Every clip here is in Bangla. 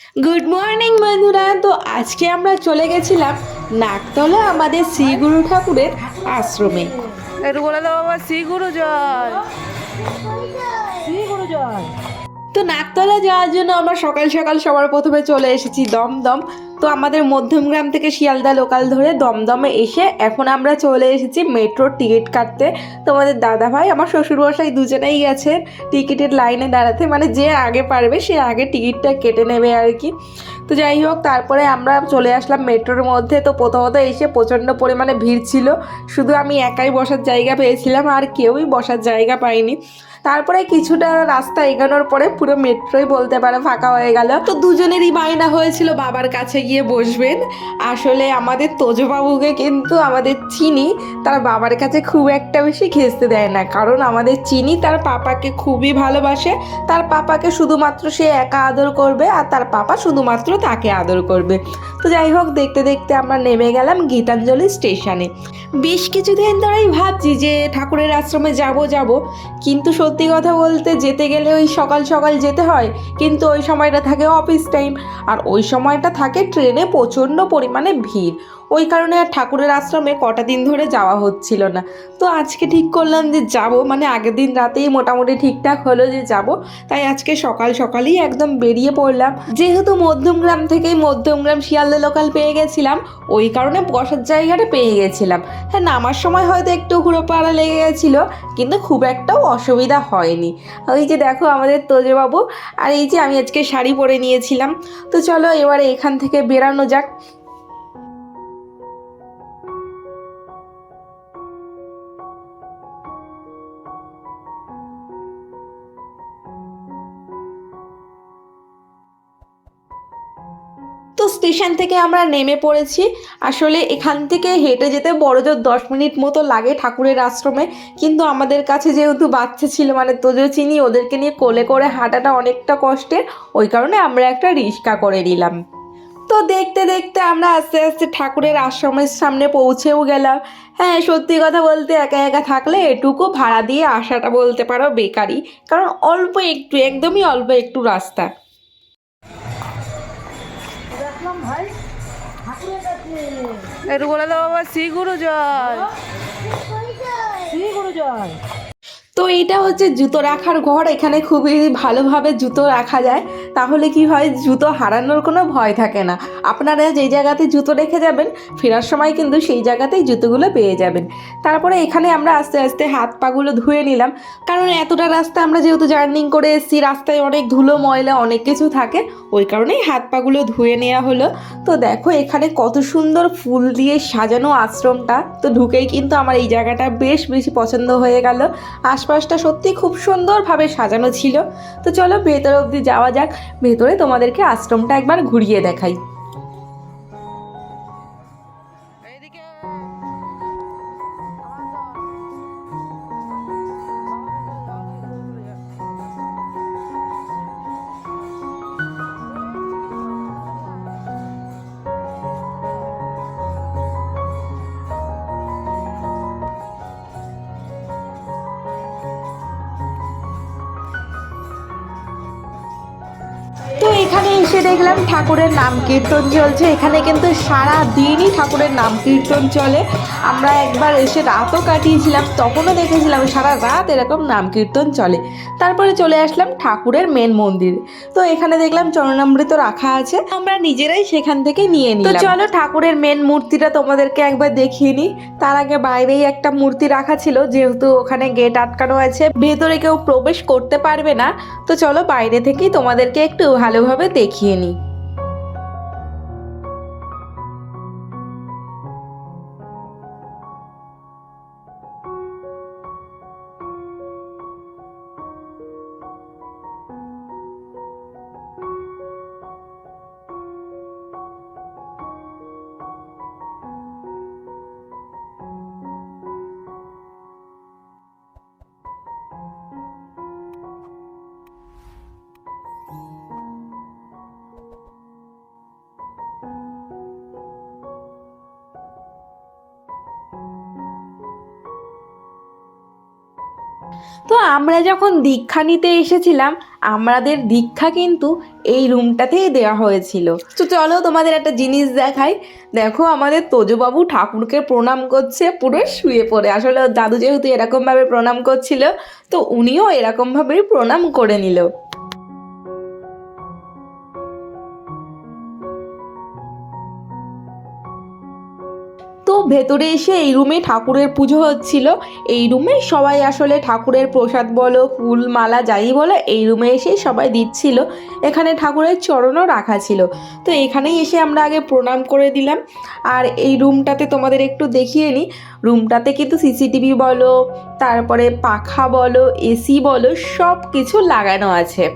গুড মর্নিং বন্ধুরা। তো আজকে আমরা চলে গেছিলাম নাকতলা আমাদের শ্রী গুরু ঠাকুরের আশ্রমে। একটু বলে দাও বাবা, শ্রী গুরু জয়, শ্রী গুরু জয়। তো নাকতলা যাওয়ার জন্য আমরা সকাল সকাল সবার প্রথমে চলে এসেছি দমদম। তো আমাদের মধ্যমগ্রাম থেকে শিয়ালদা লোকাল ধরে দমদমে এসে এখন আমরা চলে এসেছি মেট্রোর টিকিট কাটতে। তোমাদের দাদা ভাই আমার শ্বশুরমশাই দুজনেই গেছে টিকিটের লাইনে দাঁড়াতে, মানে যে আগে পারবে সে আগে টিকিটটা কেটে নেবে আর কি। তো যাই হোক, তারপরে আমরা চলে আসলাম মেট্রোর মধ্যে। তো প্রথমত এসে প্রচণ্ড পরিমাণে ভিড় ছিল, শুধু আমি একাই বসার জায়গা পেয়েছিলাম, আর কেউই বসার জায়গা পাইনি। তারপরে কিছুটা রাস্তা এগোনোর পরে পুরো মেট্রোই বলতে পারো ফাঁকা হয়ে গেল। তো দুজনেরই বায়না হয়েছিল বাবার কাছে গিয়ে বসবেন। আসলে আমাদের তোজবাবুকে কিন্তু আমাদের চিনি তার বাবার কাছে খুব একটা বেশি ঘেঁচতে দেয় না, কারণ আমাদের চিনি তার পাপাকে খুবই ভালোবাসে। তার পাপাকে শুধুমাত্র সে একা আদর করবে, আর তার পাপা শুধুমাত্র তাকে আদর করবে। তো যাই হোক, দেখতে দেখতে আমরা নেমে গেলাম গীতাঞ্জলি স্টেশনে। বেশ কিছুদিন ধরেই ভাবছি যে ঠাকুরের আশ্রমে যাব, কিন্তু সত্যি কথা বলতে যেতে গেলে ওই সকাল সকাল যেতে হয়, কিন্তু ওই সময়টা থাকে অফিস টাইম, আর ওই সময়টা থাকে ট্রেনে প্রচণ্ড পরিমাণে ভিড়। ওই কারণে আর ঠাকুরের আশ্রমে কটা দিন ধরে যাওয়া হচ্ছিল না। তো আজকে ঠিক করলাম যে যাব, মানে আগের দিন রাতেই মোটামুটি ঠিকঠাক হলো যে যাব। তাই আজকে সকাল সকালই একদম বেরিয়ে পড়লাম। যেহেতু মধ্যমগ্রাম থেকেই মধ্যমগ্রাম শিয়ালদা লোকাল পেয়ে গেছিলাম, ওই কারণে বসার জায়গাটা পেয়ে গেছিলাম। হ্যাঁ, নামার সময় হয়তো একটু হুড়োপাড়া লেগে গেছিলো, কিন্তু খুব একটাও অসুবিধা হয়নি। ওই যে দেখো আমাদের তোজবাবু, আর এই যে আমি আজকে শাড়ি পরে নিয়েছিলাম। তো চলো এবারে এখান থেকে বেরানো যাক। তো স্টেশন থেকে আমরা নেমে পড়েছি। আসলে এখান থেকে হেঁটে যেতে বড়জোর 10 মিনিট মতো লাগে ঠাকুরের আশ্রমে, কিন্তু আমাদের কাছে যেহেতু বাচ্চা ছিল, মানে তোজো চিনি, ওদেরকে নিয়ে কোলে করে হাঁটাটা অনেকটা কষ্টের। ওই কারণে আমরা একটা রিক্সা করে নিলাম। তো দেখতে দেখতে আমরা আস্তে আস্তে ঠাকুরের আশ্রমের সামনে পৌঁছেও গেলাম। হ্যাঁ, সত্যি কথা বলতে একা একা থাকলে এটুকু ভাড়া দিয়ে আসাটা বলতে পারো বেকারই, কারণ অল্প একটু, একদমই অল্প একটু রাস্তা। দেখলাম ভাই, ঠাকুরের কাছে একটু বলে দাও বাবা, শ্রী গুরু জয়, শ্রী গুরু জয়। তো এইটা হচ্ছে জুতো রাখার ঘর। এখানে খুবই ভালোভাবে জুতো রাখা যায়, তাহলে কি হয়, জুতো হারানোর কোনো ভয় থাকে না। আপনারা যেই জায়গাতে জুতো রেখে যাবেন, ফেরার সময় কিন্তু সেই জায়গাতেই জুতোগুলো পেয়ে যাবেন। তারপরে এখানে আমরা আস্তে আস্তে হাত পাগুলো ধুয়ে নিলাম, কারণ এতটা রাস্তা আমরা যেহেতু জার্নিং করে এসেছি, রাস্তায় অনেক ধুলো ময়লা অনেক কিছু থাকে, ওই কারণেই হাত পাগুলো ধুয়ে নেওয়া হলো। তো দেখো এখানে কত সুন্দর ফুল দিয়ে সাজানো আশ্রমটা। তো ঢুকেই কিন্তু আমার এই জায়গাটা বেশ বেশি পছন্দ হয়ে গেল। আশপাশটা সত্যি খুব সুন্দরভাবে সাজানো ছিল। তো চলো ভেতর অবধি যাওয়া যাক, ভেতরে তোমাদেরকে আশ্রমটা একবার ঘুরিয়ে দেখাই। এইদিকে তো এখানে এসে দেখলাম ঠাকুরের নাম কীর্তন চলছে। এখানে কিন্তু সারা দিনই ঠাকুরের নাম কীর্তন চলে। আমরা একবার এসে রাতও কাটিয়েছিলাম, তখনও দেখেছিলাম সারা রাত এরকম নাম কীর্তন চলে। তারপরে চলে আসলাম ঠাকুরের মেন মন্দির। তো এখানে দেখলাম চরণামৃত রাখা আছে, আমরা নিজেরাই সেখান থেকে নিয়ে নিই। তো চলো ঠাকুরের মেন মূর্তিটা তোমাদেরকে একবার দেখিয়ে নিই। তার আগে বাইরেই একটা মূর্তি রাখা ছিল, যেহেতু ওখানে গেট আটকানো আছে, ভেতরে কেউ প্রবেশ করতে পারবে না। তো চলো বাইরে থেকেই তোমাদেরকে একটু ভালোভাবে দেখিয়ে নিই। তো আমরা যখন দীক্ষা নিতে এসেছিলাম, আমাদের দীক্ষা কিন্তু এই রুমটাতেই দেওয়া হয়েছিল। তো চলো তোমাদের একটা জিনিস দেখাই। দেখো আমাদের তোজবাবু ঠাকুরকে প্রণাম করছে পুরো শুয়ে পড়ে। আসলে ওর দাদু যেহেতু এরকমভাবে প্রণাম করছিল, তো উনিও এরকমভাবেই প্রণাম করে নিল। তো ভেতরে এসে এই রুমে ঠাকুরের পুজো হচ্ছিল। এই রুমে সবাই আসলে ঠাকুরের প্রসাদ বলো, ফুল মালা যাই বলো, এই রুমে এসেই সবাই দিচ্ছিল। এখানে ঠাকুরের চরণও রাখা ছিল। তো এখানেই এসে আমরা আগে প্রণাম করে দিলাম। আর এই রুমটাতে তোমাদের একটু দেখিয়ে নিই। রুমটাতে কিন্তু সিসিটিভি বলো, তারপরে পাখা বলো, এসি বলো, সব কিছু লাগানো আছে।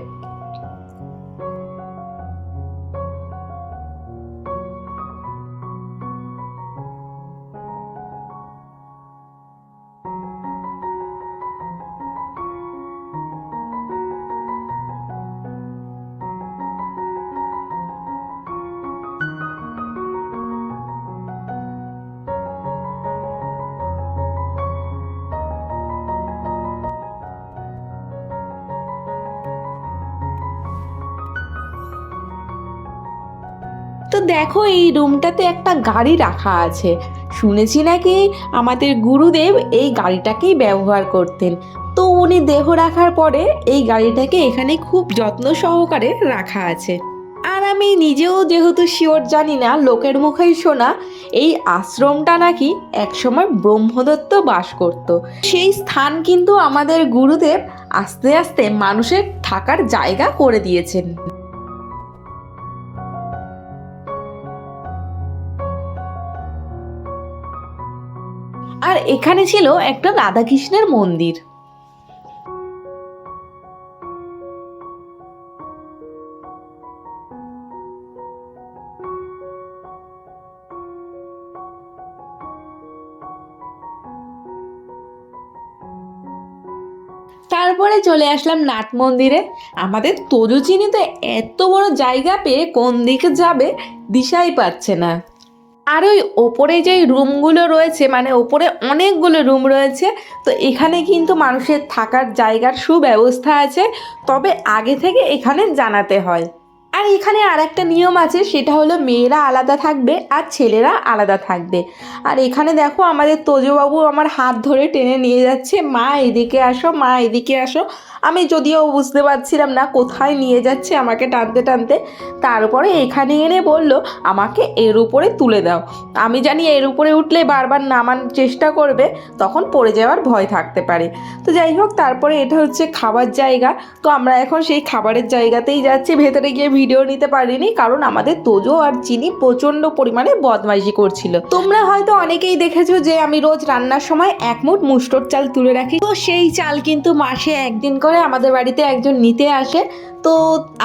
তো দেখো এই রুমটাতে একটা গাড়ি রাখা আছে। শুনেছি নাকি আমাদের গুরুদেব এই গাড়িটাকেই ব্যবহার করতেন। তো উনি দেহ রাখার পরে এই গাড়িটাকে এখানে খুব যত্ন সহকারে রাখা আছে। আর আমি নিজেও যেহেতু শিওর জানি না, লোকের মুখেই শোনা এই আশ্রমটা নাকি একসময় ব্রহ্মদত্ত বাস করত। সেই স্থান কিন্তু আমাদের গুরুদেব আস্তে আস্তে মানুষের থাকার জায়গা করে দিয়েছেন। আর এখানে ছিল একটা রাধাকৃষ্ণের মন্দির। তারপরে চলে আসলাম নাট মন্দিরে। আমাদের তরুচিনি তো এত বড় জায়গা পেয়ে কোন দিকে যাবে দিশাই পাচ্ছে না। আর ওই ওপরে যেই রুমগুলো রয়েছে, মানে ওপরে অনেকগুলো রুম রয়েছে, তো এখানে কিন্তু মানুষের থাকার জায়গার সুব্যবস্থা আছে, তবে আগে থেকে এখানে জানাতে হয়। আর এখানে আর একটা নিয়ম আছে, সেটা হলো মেয়েরা আলাদা থাকবে আর ছেলেরা আলাদা থাকবে। আর এখানে দেখো আমাদের তোজবাবু আমার হাত ধরে টেনে নিয়ে যাচ্ছে, মা এদিকে আসো, মা এদিকে আসো। আমি যদিও বুঝতে পারছিলাম না কোথায় নিয়ে যাচ্ছে আমাকে টানতে টানতে। তারপরে এখানে এনে বলল আমাকে এর উপরে তুলে দাও। আমি জানি এর উপরে উঠলে বারবার নামানোর চেষ্টা করবে, তখন পড়ে যাওয়ার ভয় থাকতে পারে। তো যাই হোক, তারপরে এটা হচ্ছে খাবার জায়গা। তো আমরা এখন সেই খাবারের জায়গাতেই যাচ্ছি। ভেতরে গিয়ে ভিডিও নিতে পারিনি, কারণ আমাদের তোজো আর চিনি প্রচণ্ড পরিমাণে বদমাইশি করছিল। তোমরা হয়তো অনেকেই দেখেছো যে আমি রোজ রান্নার সময় এক মুঠ মুষ্টর চাল তুলে রাখি। তো সেই চাল কিন্তু মাসে একদিন করে আমাদের বাড়িতে একজন নিতে আসে। তো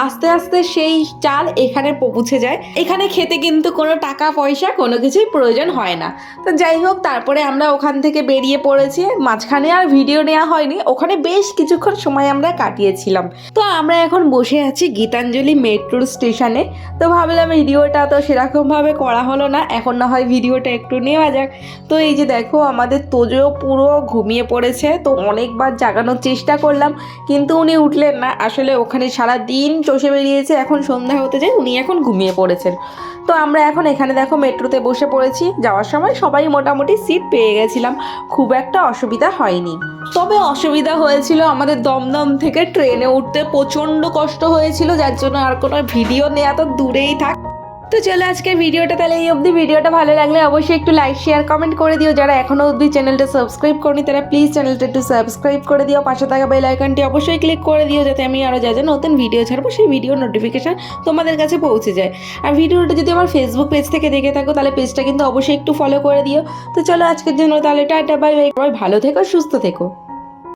আস্তে আস্তে সেই চাল এখানে পৌঁছে যায়। এখানে খেতে কিন্তু কোনো টাকা পয়সা কোনো কিছুই প্রয়োজন হয় না। তো যাই হোক, তারপরে আমরা ওখান থেকে বেরিয়ে পড়েছি। মাঝখানে আর ভিডিও নেওয়া হয়নি, ওখানে বেশ কিছুক্ষণ সময় আমরা কাটিয়েছিলাম। তো আমরা এখন বসে আছি গীতাঞ্জলি মেট্রো স্টেশনে। তো ভাবলাম ভিডিওটা তো সেরকমভাবে করা হলো না, এখন না হয় ভিডিওটা একটু নেওয়া যাক। তো এই যে দেখো আমাদের তোজো পুরো ঘুমিয়ে পড়েছে। তো অনেকবার জাগানোর চেষ্টা করলাম, কিন্তু উনি উঠলেন না। আসলে ওখানে সারা দিন চষে বেরিয়েছে, এখন সন্ধ্যা হতে যায়, উনি এখন ঘুমিয়ে পড়েছেন। তো আমরা এখন এখানে দেখো মেট্রোতে বসে পড়েছি। যাওয়ার সময় সবাই মোটামুটি সিট পেয়ে গেছিলাম, খুব একটা অসুবিধা হয়নি। তবে অসুবিধা হয়েছিল আমাদের দমদম থেকে ট্রেনে উঠতে, প্রচণ্ড কষ্ট হয়েছিল, যার জন্য আর কোনো ভিডিও নেওয়া তো দূরেই থাক। তো চলো আজকের ভিডিওটা তাহলে এই অবধি। ভিডিওটা ভালো লাগলে অবশ্যই একটু লাইক শেয়ার কমেন্ট করে দিও। যারা এখনো অবধি চ্যানেলটা সাবস্ক্রাইব করনি তারা প্লিজ চ্যানেলটা একটু সাবস্ক্রাইব করে দিও। পাশে থাকা বেল আইকনটি অবশ্যই ক্লিক করে দিও, যাতে আমি আরও যা যা নতুন ভিডিও ছাড়বো সেই ভিডিও নোটিফিকেশান তোমাদের কাছে পৌঁছে যায়। আর ভিডিওটা যদি আমার ফেসবুক পেজ থেকে দেখে থাকো তাহলে পেজটা কিন্তু অবশ্যই একটু ফলো করে দিও। তো চলো আজকের জন্য তাহলে টাটা, বাই বাই। ভালো থেকো, সুস্থ থেকো।